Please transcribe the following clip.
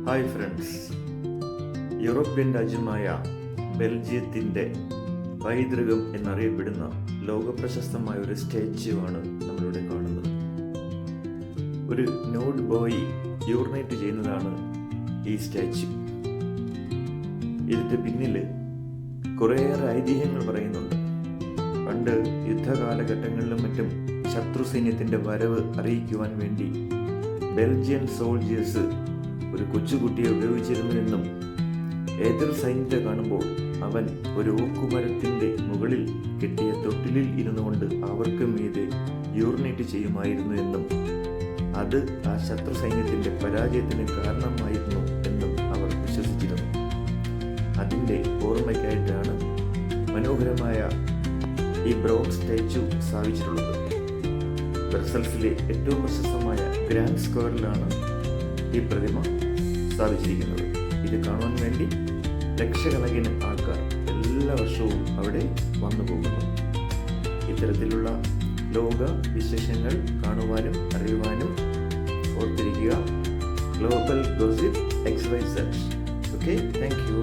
Hi friends, European രാജ്യമായ ബെൽജിയത്തിൻ്റെ പൈതൃകം എന്നറിയപ്പെടുന്ന ലോകപ്രശസ്തമായ ഒരു സ്റ്റാച്യു ആണ് നമ്മളിവിടെ കാണുന്നത്. ഒരു ന്യൂഡ് ബോയ് യൂറിനേറ്റ് ചെയ്യുന്നതാണ് ഈ സ്റ്റാച്യു. ഇതിൻ്റെ പിന്നിൽ കുറേയേറെ ഐതിഹ്യങ്ങൾ പറയുന്നുണ്ട്. പണ്ട് യുദ്ധകാലഘട്ടങ്ങളിലും മറ്റും ശത്രു സൈന്യത്തിൻ്റെ വരവ് അറിയിക്കുവാൻ വേണ്ടി ബെൽജിയൻ സോൾജേഴ്സ് ഒരു കൊച്ചുകുട്ടിയെ ഉപയോഗിച്ചിരുന്നുവെന്നും എതിർ സൈന്യത്തെ കാണുമ്പോൾ അവൻ ഒരു ഓക്കുമരത്തിൻ്റെ മുകളിൽ കെട്ടിയ തൊട്ടിലിൽ ഇരുന്നുകൊണ്ട് അവർക്ക് മീതെ യൂറിനേറ്റ് ചെയ്യുമായിരുന്നു എന്നും അത് ആ ശത്രു സൈന്യത്തിൻ്റെ പരാജയത്തിന് കാരണമായിരുന്നു എന്നും അവർ വിശ്വസിച്ചിരുന്നു. അതിൻ്റെ ഓർമ്മയ്ക്കായിട്ടാണ് മനോഹരമായ ഈ ബ്രോൺസ് സ്റ്റാച്യു സ്ഥാപിച്ചിട്ടുള്ളത്. ബ്രസൽസിലെ ഏറ്റവും പ്രശസ്തമായ ഗ്രാൻഡ് സ്ക്വയറിലാണ് ഈ പ്രതിമ സ്ഥാപിച്ചിരിക്കുന്നത്. ഇത് കാണാൻ വേണ്ടി ലക്ഷക്കണക്കിന് ആൾക്കാർ എല്ലാ വർഷവും അവിടെ വന്നു പോകുന്നു. ഇത്തരത്തിലുള്ള ലോക വിശേഷങ്ങൾ കാണുവാനും അറിയുവാനും ഓർത്തിരിക്കുക. Global gossip XYZ. Okay, thank you.